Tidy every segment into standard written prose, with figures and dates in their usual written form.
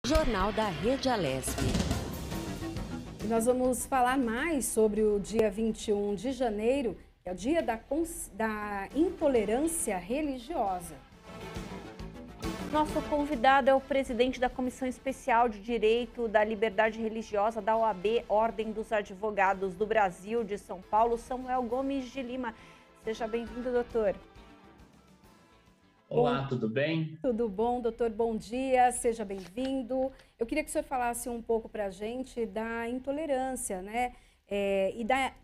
Jornal da Rede Alesp. Nós vamos falar mais sobre o dia 21 de janeiro, que é o dia da intolerância religiosa. Nosso convidado é o presidente da Comissão Especial de Direito da Liberdade Religiosa da OAB, Ordem dos Advogados do Brasil de São Paulo, Samuel Gomes de Lima. Seja bem-vindo, doutor. Olá, tudo bem? Tudo bom, doutor? Bom dia, seja bem-vindo. Eu queria que o senhor falasse um pouco para a gente da intolerância, né?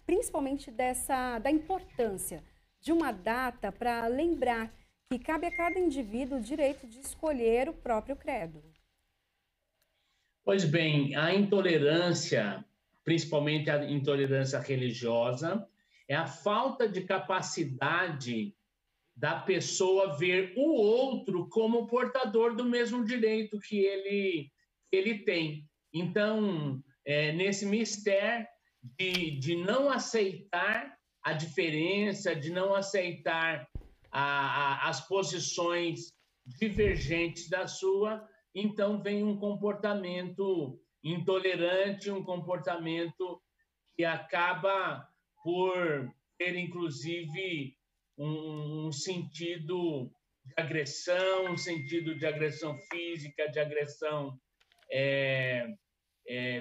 Principalmente da importância de uma data para lembrar que cabe a cada indivíduo o direito de escolher o próprio credo. Pois bem, a intolerância, principalmente a intolerância religiosa, é a falta de capacidade da pessoa ver o outro como portador do mesmo direito que ele tem. Então, nesse mistério de não aceitar a diferença, de não aceitar as posições divergentes da sua, então vem um comportamento intolerante, um comportamento que acaba por ter, inclusive, um sentido de agressão, um sentido de agressão física, de agressão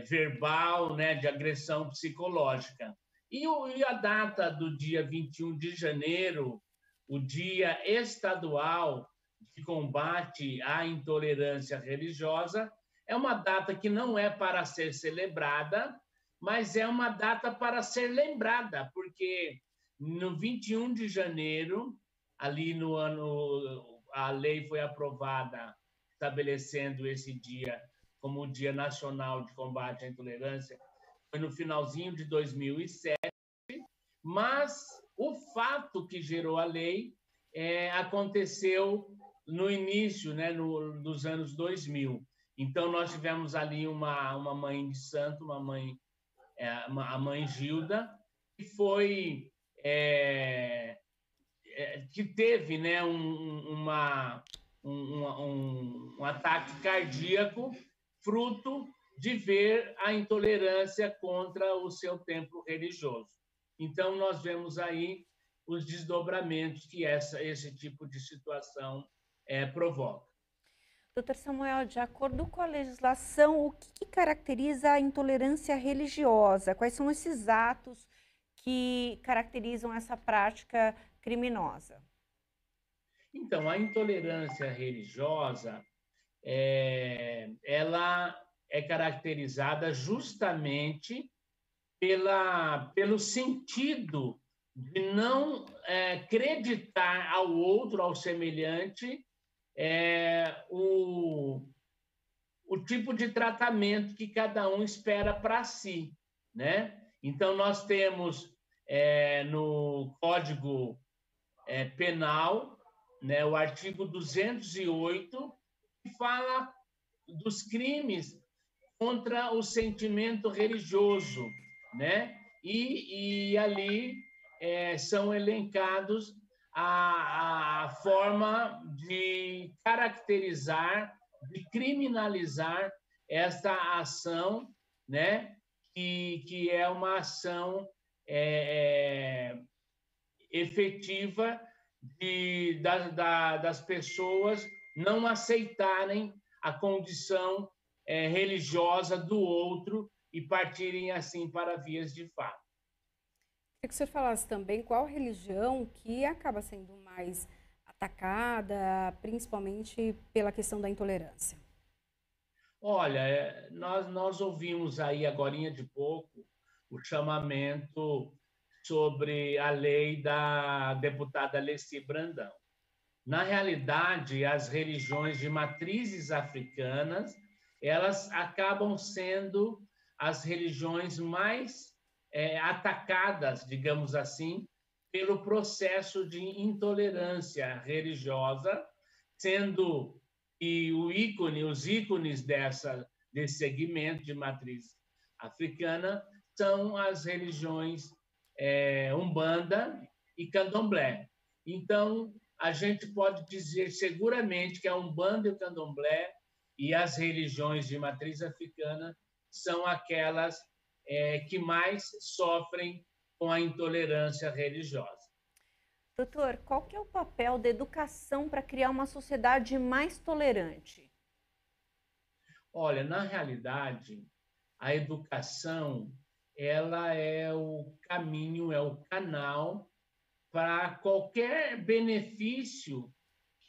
verbal, né, de agressão psicológica. E a data do dia 21 de janeiro, o Dia Estadual de Combate à Intolerância Religiosa, é uma data que não é para ser celebrada, mas é uma data para ser lembrada, porque no 21 de janeiro, ali no ano, a lei foi aprovada estabelecendo esse dia como o Dia Nacional de Combate à Intolerância, foi no finalzinho de 2007, mas o fato que gerou a lei aconteceu no início, né, dos anos 2000. Então, nós tivemos ali uma mãe de santo, a mãe Gilda, que foi que teve, né, um ataque cardíaco fruto de ver a intolerância contra o seu templo religioso. Então, nós vemos aí os desdobramentos que esse tipo de situação provoca. Doutor Samuel, de acordo com a legislação, o que caracteriza a intolerância religiosa? Quais são esses atos que caracterizam essa prática criminosa? Então, a intolerância religiosa, ela é caracterizada justamente pelo sentido de não acreditar ao outro, ao semelhante, o tipo de tratamento que cada um espera para si, né? Então, nós temos no Código Penal, né, o artigo 208, que fala dos crimes contra o sentimento religioso, né? E ali são elencados a forma de caracterizar, de criminalizar esta ação, né? Que é uma ação efetiva das pessoas não aceitarem a condição religiosa do outro e partirem assim para vias de fato. Queria que o senhor falasse também qual religião que acaba sendo mais atacada, principalmente pela questão da intolerância. Olha, nós ouvimos aí agorinha de pouco o chamamento sobre a lei da deputada Alessi Brandão. Na realidade, as religiões de matrizes africanas, elas acabam sendo as religiões mais atacadas, digamos assim, pelo processo de intolerância religiosa, sendo que os ícones desse segmento de matriz africana são as religiões Umbanda e Candomblé. Então, a gente pode dizer seguramente que a Umbanda e o Candomblé e as religiões de matriz africana são aquelas que mais sofrem com a intolerância religiosa. Doutor, qual que é o papel da educação para criar uma sociedade mais tolerante? Olha, na realidade, a educação ela é o caminho, é o canal para qualquer benefício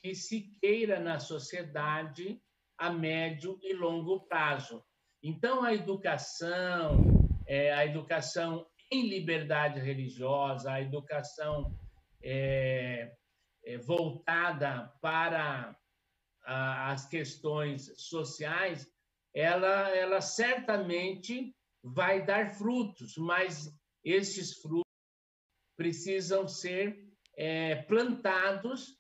que se queira na sociedade a médio e longo prazo. Então, a educação em liberdade religiosa, a educação voltada para as questões sociais, ela certamente vai dar frutos, mas esses frutos precisam ser plantados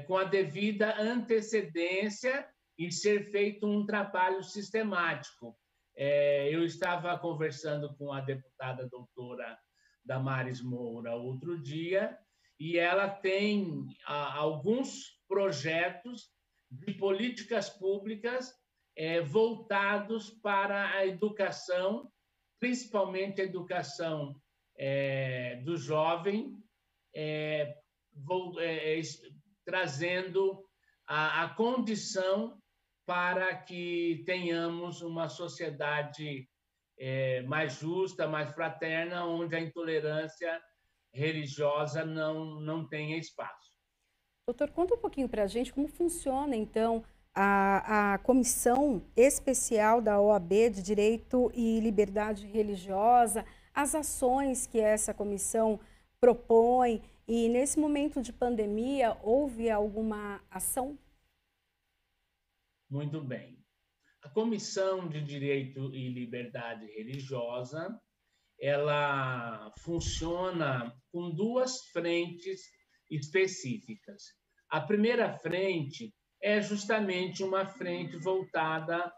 com a devida antecedência e ser feito um trabalho sistemático. Eu estava conversando com a deputada doutora Damares Moura outro dia, e ela tem alguns projetos de políticas públicas voltados para a educação, principalmente a educação do jovem, trazendo a condição para que tenhamos uma sociedade mais justa, mais fraterna, onde a intolerância religiosa não tenha espaço. Doutor, conta um pouquinho para a gente como funciona, então, a Comissão Especial da OAB de Direito e Liberdade Religiosa, as ações que essa comissão propõe, e nesse momento de pandemia, houve alguma ação? Muito bem. A Comissão de Direito e Liberdade Religiosa, ela funciona com duas frentes específicas. A primeira frente é justamente uma frente voltada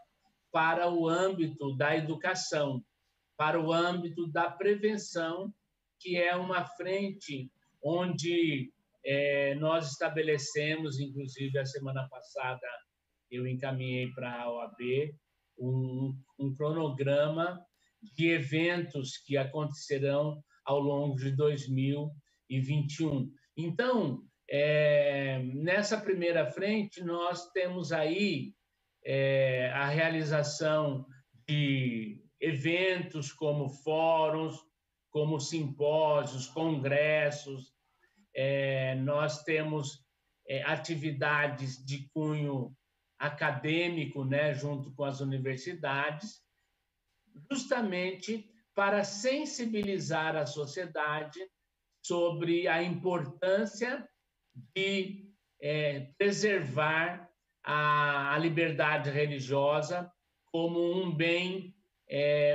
para o âmbito da educação, para o âmbito da prevenção, que é uma frente onde nós estabelecemos, inclusive a semana passada eu encaminhei para a OAB um cronograma de eventos que acontecerão ao longo de 2021. Então, nessa primeira frente, nós temos aí a realização de eventos como fóruns, como simpósios, congressos, nós temos atividades de cunho acadêmico, né, junto com as universidades, justamente para sensibilizar a sociedade sobre a importância de preservar a liberdade religiosa como um bem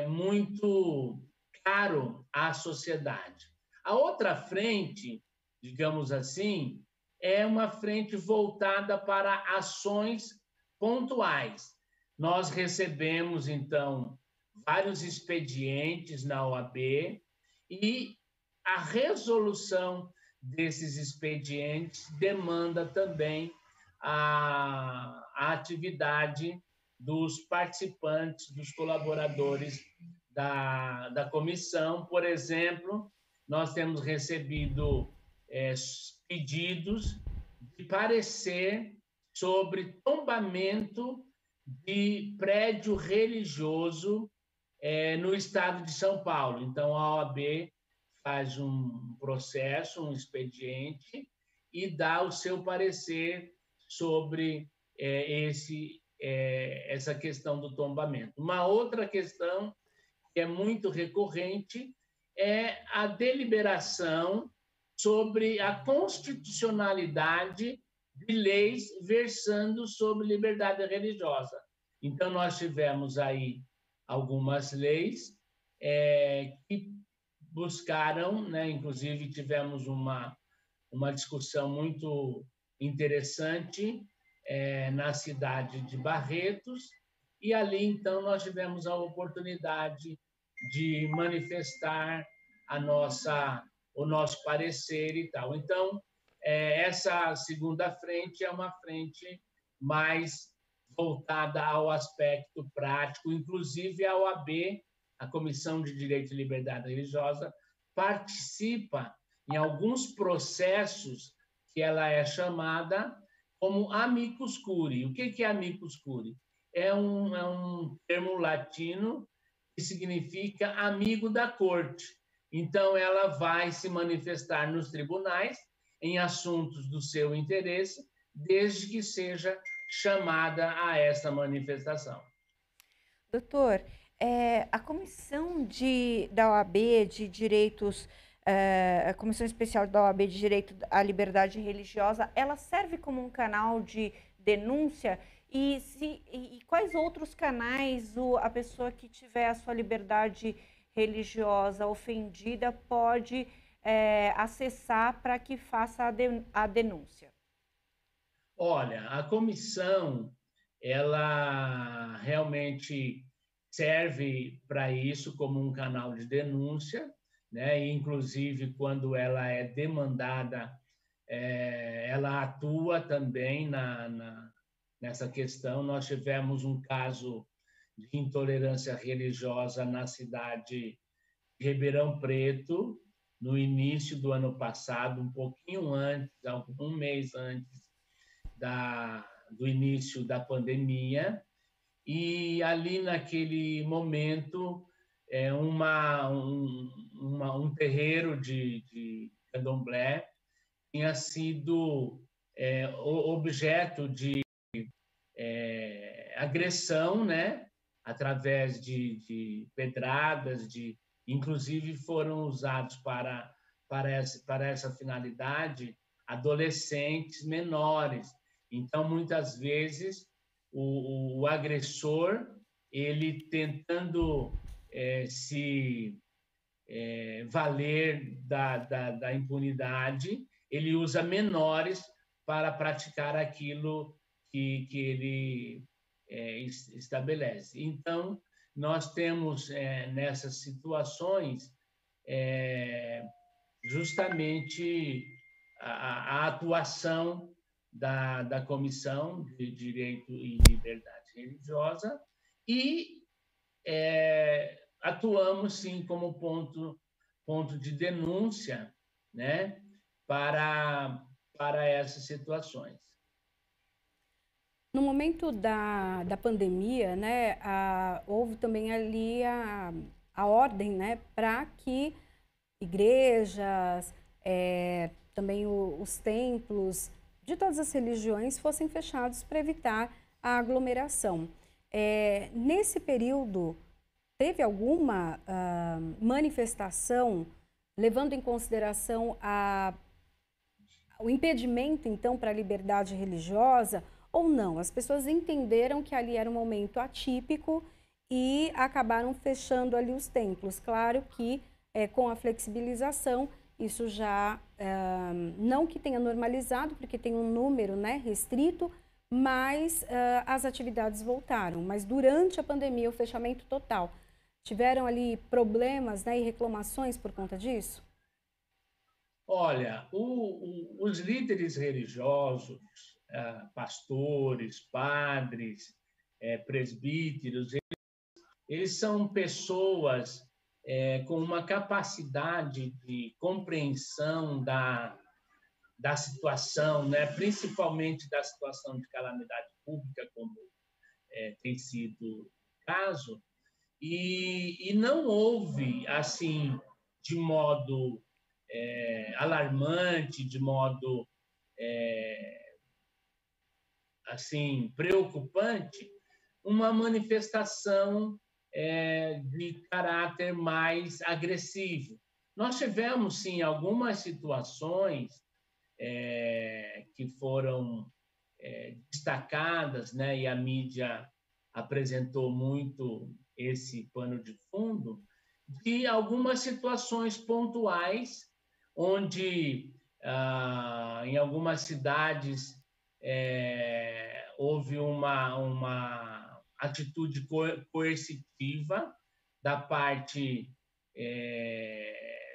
muito caro à sociedade. A outra frente, digamos assim, é uma frente voltada para ações pontuais. Nós recebemos, então, vários expedientes na OAB e a resolução desses expedientes demanda também a atividade dos participantes, dos colaboradores da comissão. Por exemplo, nós temos recebido pedidos de parecer sobre tombamento de prédio religioso no estado de São Paulo. Então, a OAB faz um processo, um expediente, e dá o seu parecer sobre essa questão do tombamento. Uma outra questão que é muito recorrente é a deliberação sobre a constitucionalidade de leis versando sobre liberdade religiosa. Então, nós tivemos aí algumas leis que buscaram, né, inclusive tivemos uma discussão muito interessante na cidade de Barretos, e ali, então, nós tivemos a oportunidade de manifestar o nosso parecer e tal. Então, essa segunda frente é uma frente mais voltada ao aspecto prático, inclusive a OAB, a Comissão de Direito e Liberdade Religiosa, participa em alguns processos que ela é chamada como amicus curiae. O que é amicus curiae? É um termo latino que significa amigo da corte. Então, ela vai se manifestar nos tribunais em assuntos do seu interesse, desde que seja chamada a essa manifestação. Doutor, a comissão da OAB de direitos, a Comissão Especial da OAB de Direito à Liberdade Religiosa, ela serve como um canal de denúncia? E quais outros canais a pessoa que tiver a sua liberdade religiosa ofendida pode acessar para que faça a denúncia? Olha, a comissão, ela realmente serve para isso como um canal de denúncia, né? E, inclusive, quando ela é demandada, ela atua também nessa questão. Nós tivemos um caso de intolerância religiosa na cidade de Ribeirão Preto, no início do ano passado, um pouquinho antes, um mês antes do início da pandemia, e ali naquele momento um terreiro de candomblé tinha sido objeto de agressão, né? Através de pedradas, inclusive foram usados para essa finalidade adolescentes menores. Então, muitas vezes, o agressor, ele tentando se valer da impunidade, ele usa menores para praticar aquilo que ele estabelece. Então, nós temos nessas situações justamente a atuação da Comissão de Direito e Liberdade Religiosa e atuamos, sim, como ponto de denúncia, né, para essas situações. No momento da pandemia, né, houve também ali a ordem, né, para que igrejas, também os templos de todas as religiões fossem fechados para evitar a aglomeração. Nesse período, teve alguma manifestação levando em consideração o impedimento, então, para a liberdade religiosa ou não? As pessoas entenderam que ali era um momento atípico e acabaram fechando ali os templos. Claro que com a flexibilização, isso já, não que tenha normalizado, porque tem um número, né, restrito, mas as atividades voltaram. Mas durante a pandemia, o fechamento total, tiveram ali problemas, né, e reclamações por conta disso? Olha, os líderes religiosos, pastores, padres, presbíteros, eles são pessoas com uma capacidade de compreensão da situação, né? Principalmente da situação de calamidade pública, como tem sido o caso, e não houve, assim, de modo alarmante, de modo assim preocupante, uma manifestação de caráter mais agressivo. Nós tivemos, sim, algumas situações que foram destacadas, né, e a mídia apresentou muito esse pano de fundo, de algumas situações pontuais, onde, em algumas cidades, houve uma atitude coercitiva da parte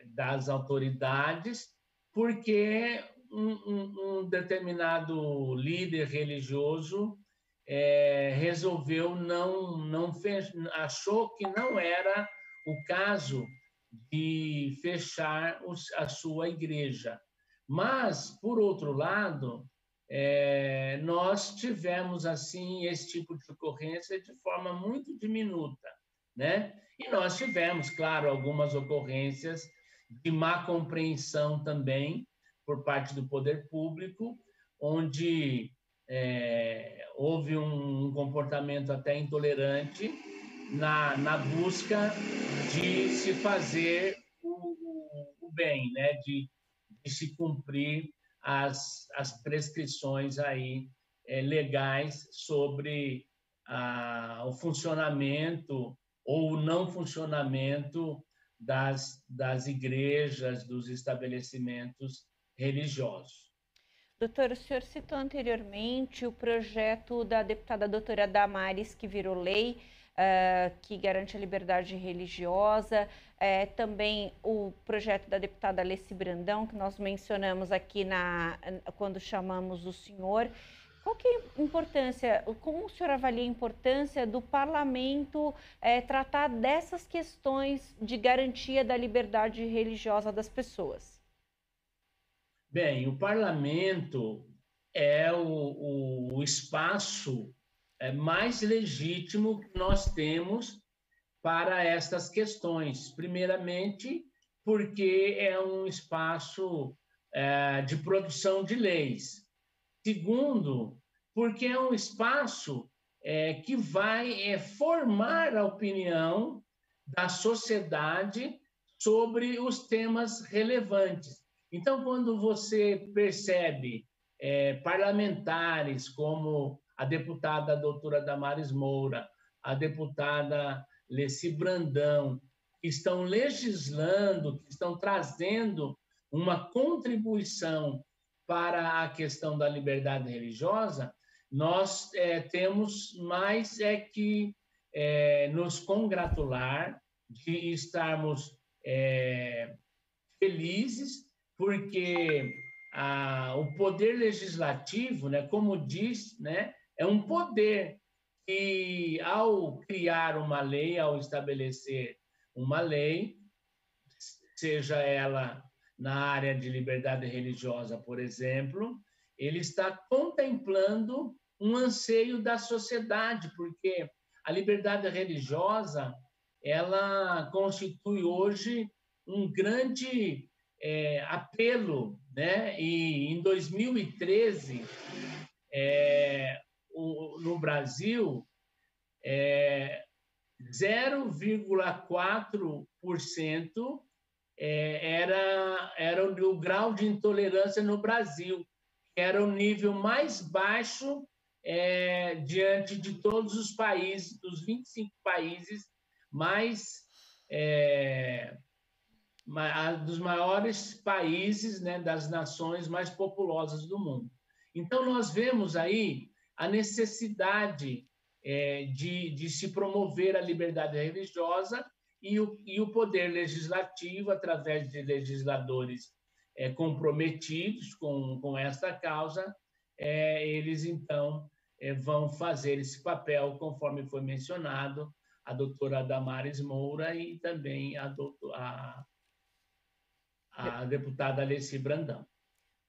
das autoridades, porque um determinado líder religioso resolveu achou que não era o caso de fechar a sua igreja. Mas, por outro lado, nós tivemos assim esse tipo de ocorrência de forma muito diminuta, né? E nós tivemos, claro, algumas ocorrências de má compreensão também por parte do poder público, onde houve um comportamento até intolerante na busca de se fazer o bem, né? De se cumprir as prescrições aí legais sobre o funcionamento ou o não funcionamento das igrejas, dos estabelecimentos religiosos. Doutor, o senhor citou anteriormente o projeto da deputada doutora Damares, que virou lei, que garante a liberdade religiosa, também o projeto da deputada Alessi Brandão, que nós mencionamos aqui quando chamamos o senhor. Qual que é a importância, como o senhor avalia a importância do parlamento tratar dessas questões de garantia da liberdade religiosa das pessoas? Bem, o parlamento é o espaço mais legítimo que nós temos para estas questões. Primeiramente, porque é um espaço de produção de leis. Segundo, porque é um espaço que vai formar a opinião da sociedade sobre os temas relevantes. Então, quando você percebe parlamentares como a deputada doutora Damares Moura, a deputada Alessi Brandão, que estão legislando, que estão trazendo uma contribuição para a questão da liberdade religiosa, nós temos mais que nos congratular de estarmos felizes, porque o poder legislativo, né, como diz, né, é um poder que, ao criar uma lei, ao estabelecer uma lei, seja ela na área de liberdade religiosa, por exemplo, ele está contemplando um anseio da sociedade, porque a liberdade religiosa, ela constitui hoje um grande apelo, né? E em 2013, no Brasil, 0,4% era o grau de intolerância no Brasil, que era o nível mais baixo diante de todos os países, dos 25 países dos maiores países, né, das nações mais populosas do mundo. Então, nós vemos aí a necessidade de se promover a liberdade religiosa e o poder legislativo, através de legisladores comprometidos com esta causa, eles, então, vão fazer esse papel, conforme foi mencionado, a doutora Damares Moura e também a deputada Alessi Brandão.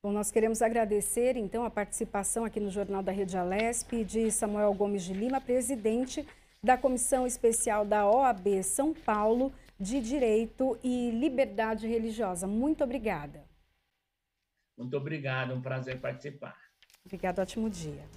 Bom, nós queremos agradecer, então, a participação aqui no Jornal da Rede Alesp de Samuel Gomes de Lima, presidente da Comissão Especial da OAB São Paulo de Direito e Liberdade Religiosa. Muito obrigada. Muito obrigado, um prazer participar. Obrigada, ótimo dia.